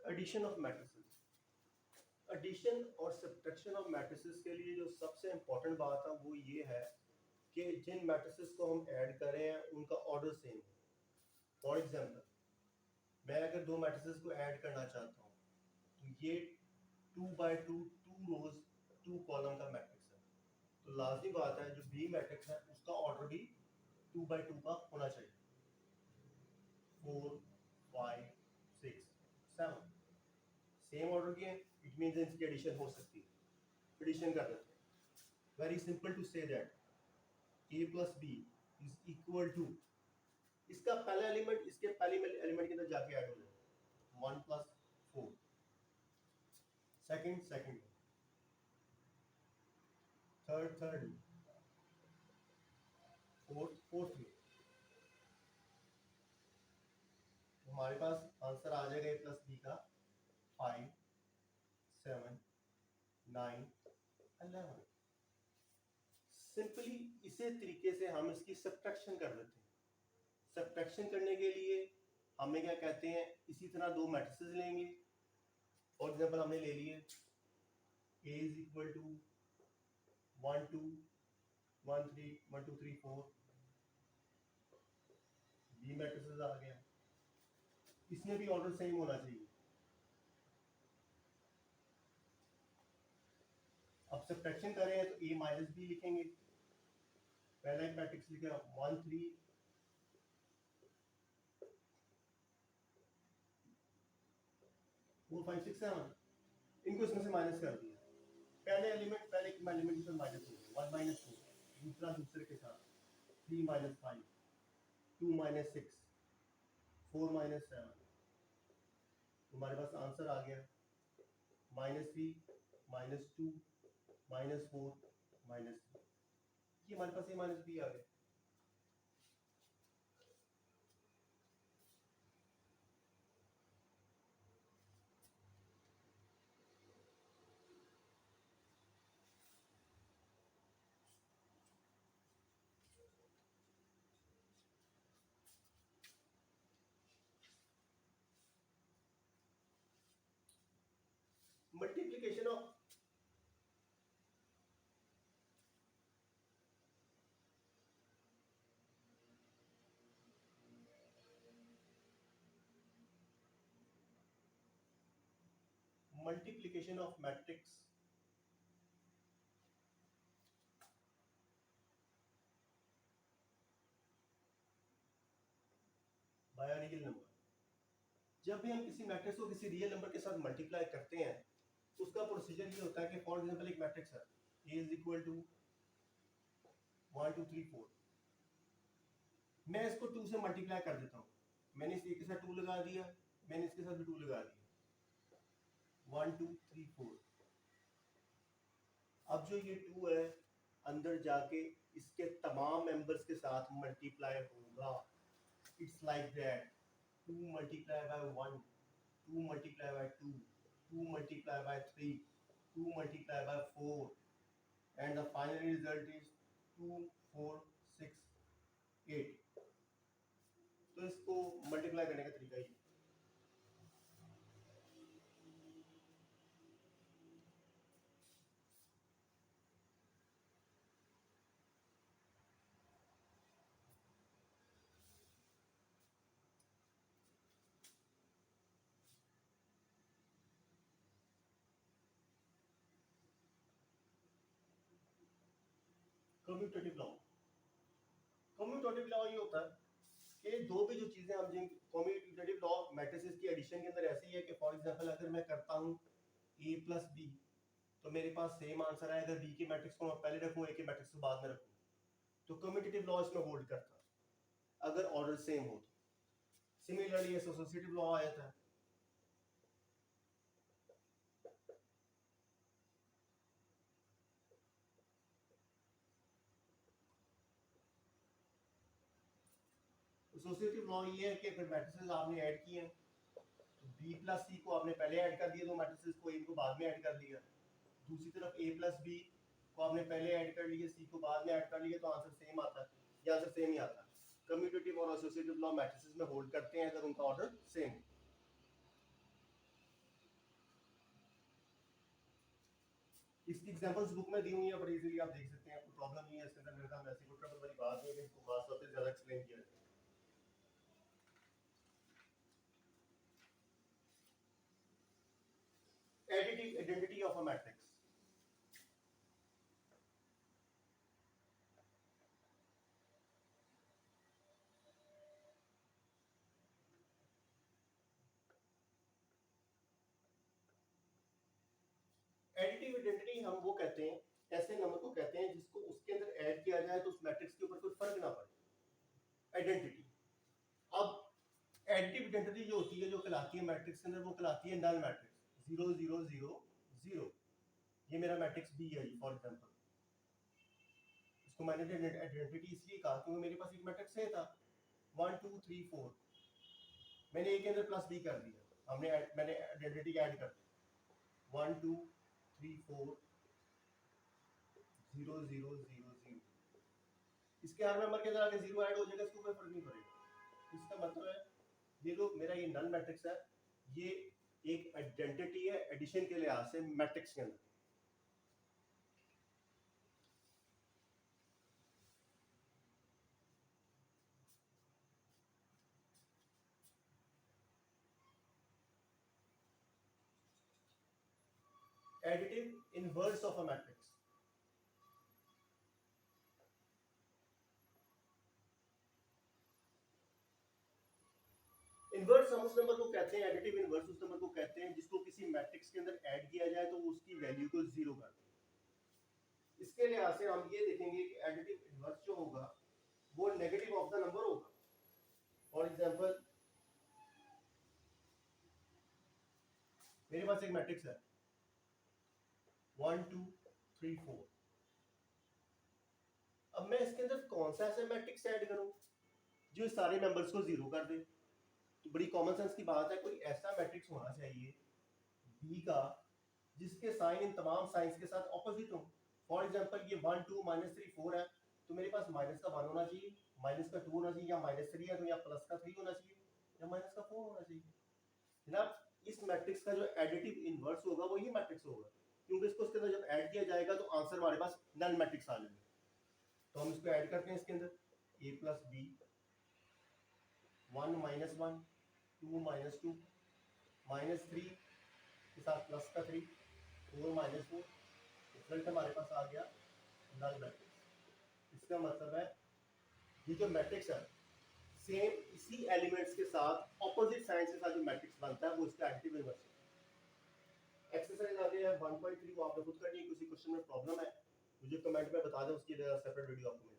Addition of matrices. Addition और subtraction of matrices के लिए जो सबसे इम्पोर्टेंट बात है वो ये है कि जिन मैट्रिसेस को हम ऐड कर रहे हैं उनका ऑर्डर सेम हो। फॉर एग्जांपल, मैं अगर दो मैट्रिसेस को ऐड करना चाहता हूँ तो ये 2 बाई 2 2 रोज 2 कॉलम का मैट्रिक्स है, तो लाजमी बात है जो बी मैट्रिक्स है उसका ऑर्डर भी 2 बाई 2 का होना चाहिए। 4 5 6 7 सेम ऑर्डर की है, इट मींस इनकी एडिशन हो सकती है। एडिशन कर देते हैं। Very simple to say that a plus B is equal to, इसका पहला एलिमेंट इसके पहले एलिमेंट के अंदर जाके ऐड हो जाए 1 plus 4, second second, third fourth में, तो हमारे पास आंसर आ जाएगा a प्लस बी का 5 7 9 11। सिंपली इसी तरीके से हम इसकी सब्ट्रैक्शन कर देते हैं। सब्ट्रैक्शन करने के लिए हमें क्या कहते हैं, इसी तरह दो मैट्रिसेस लेंगे। फॉर एग्जांपल हमने ले लिए a is equal to 1 2 1 3 1 2 3 4, B matrices आ गया, इसमें भी ऑर्डर सेम होना चाहिए। अब सब्ट्रैक्शन करें तो a माइनस बी लिखेंगे। पहला एक मैट्रिक्स लिखा 1 3 4 5 6 7, इनको इसमें से माइनस कर दिया। पहले एलिमेंट से माइनस हो गया 1 माइनस 4, दूसरा दूसरे के साथ 3 माइनस 5 2 माइनस 6 4 माइनस 7, तुम्हारे पास आंसर आ गया -3 -2 -4 -3। ये हमारे पास a माइनस बी आ गया। Multiplication of multiplication of matrix by real number. जब भी हम किसी मैट्रिक्स को किसी रियल नंबर के साथ मल्टीप्लाई करते हैं उसका प्रोसीजर ये होता है कि फॉर एग्जांपल एक मैट्रिक्स है a इज इक्वल टू 1 2 3 4, मैं इसको 2 से मल्टीप्लाई कर देता हूँ। मैंने इस a के साथ 2 लगा दिया, मैंने इसके साथ भी 2 लगा दिया 1 2 3 4। अब जो ये 2 है अंदर जाके इसके तमाम मेंबर्स के साथ मल्टीप्लाई होगा। It's like that 2 multiply by 1 2 multiplied by 2 2 multiplied by 3 2 multiplied by 4 and the final result is 2 4 6 8। तो इसको मल्टीप्लाई करने का तरीका ये। कम्यूटेटिव लॉ, कम्यूटेटिव लॉ ये होता है कि दो भी जो चीजें हम जिन कम्यूटेटिव लॉ मैट्रिसेस की एडिशन के अंदर ऐसे ही है कि फॉर एग्जांपल अगर मैं करता हूं a प्लस बी तो मेरे पास सेम आंसर है। अगर b के मैट्रिक्स को मैं पहले रखूं a के मैट्रिक्स को बाद में रखूं तो कम्यूटेटिव लॉ इसमें होल्ड करता है अगर ऑर्डर सेम हो तो। सिमिलरली एसोसिएटिव लॉ आ जाता है। एसोसिएटिव लॉ ये है कि अगर मैट्रिसेस आपने ऐड किए हैं तो बी प्लस सी को आपने पहले ऐड कर दिया, दो मैट्रिसेस को इनको बाद में ऐड कर दिया। दूसरी तरफ ए प्लस बी को आपने पहले ऐड कर लिया, सी को बाद में ऐड कर लिया, तो आंसर सेम आता है। ये आंसर सेम ही आता है। कम्यूटेटिव और एसोसिएटिव लॉ मैट्रिसेस में होल्ड करते हैं अगर उनका ऑर्डर सेम। इसकी एग्जांपल्स बुक में दी हुई है, बड़ी इजीली आप देख सकते हैं, कोई प्रॉब्लम नहीं है इसके अंदर, मेरे ख्याल में ऐसी कोई ट्रबल वाली बात नहीं है कि इसको खास तौर पे ज़्यादा एक्सप्लेन किया जाए। Additive identity of a matrix. Additive identity हम वो कहते हैं, ऐसे नंबर को कहते हैं जिसको उसके अंदर ऐड किया जाए तो उस मैट्रिक्स के ऊपर कोई फर्क ना पड़े, आइडेंटिटी। अब एडिटिव आइडेंटिटी जो होती है, जो कहलाती है मैट्रिक्स के अंदर, वो कहलाती है नल मैट्रिक्स। 0 0 0 0, ये मेरा मैट्रिक्स बी है फॉर एग्जांपल। इसको मैंने आइडेंटिटी इसलिए कहा क्योंकि मेरे पास एक मैट्रिक्स ए था 1 2 3 4, मैंने ए के अंदर प्लस बी कर दिया, मैंने आइडेंटिटी ऐड कर दी 1 2 3 4 0 0 0 0। इसके हर नंबर के अंदर आगे जीरो ऐड हो जाएगा, इसको कोई फर्क नहीं पड़ेगा। इसका मतलब है ये जो मेरा ये नल मैट्रिक्स है, ये एक आइडेंटिटी है एडिशन के लिहाज से मैट्रिक्स के अंदर। Additive inverse of a matrix. Inverse हम उस नंबर को कहते हैं, एडिटिव इनवर्स उस नंबर को कहते हैं जिसको किसी मैट्रिक्स के अंदर ऐड किया जाए तो वो उसकी वैल्यू को जीरो कर दे। इसके लिहाज से हम ये देखेंगे कि एडिटिव इनवर्स जो होगा वो नेगेटिव ऑफ द नंबर होगा। फॉर एग्जांपल मेरे पास एक मैट्रिक्स है 1 2 3 4। अब मैं इसके अंदर कौन सा ऐसा मैट्रिक्स ऐड करूं जो सारे मेंबर्स को जीरो कर दे? तो बड़ी कॉमन सेंस की बात है, कोई ऐसा मैट्रिक्स होना चाहिए बी का जिसके साइन इन तमाम साइंस के साथ ऑपोजिट हो। फॉर एग्जांपल ये 1 2 -3 4 है, तो मेरे पास माइनस का 1 होना चाहिए, माइनस का 2 होना चाहिए, या -3 है तो या प्लस का 3 होना चाहिए, या माइनस का 4 होना चाहिए। जनाब इस मैट्रिक्स का जो एडिटिव इनवर्स होगा वही मैट्रिक्स होगा, क्योंकि इसको इसके अंदर जब ऐड किया जाएगा तो आंसर हमारे पास नल मैट्रिक्स आ जाएगा। तो हम इसको ऐड करते हैं इसके अंदर a plus B, 1 minus 1 2 minus 2 -3 के साथ प्लस का 3 4 -4, रिजल्ट हमारे पास आ गया नल मैट्रिक्स। इसका मतलब है ये जो मैट्रिक्स है सेम इसी एलिमेंट्स के साथ ऑपोजिट साइंस के साथ जो मैट्रिक्स बनता है वो इसका एडिटिव इनवर्स है। एक्सरसाइज आ गया है 1.3 को आपने खुद करनी है। किसी क्वेश्चन में प्रॉब्लम है मुझे कमेंट में बता दें, उसकी सेपरेट वीडियो आपको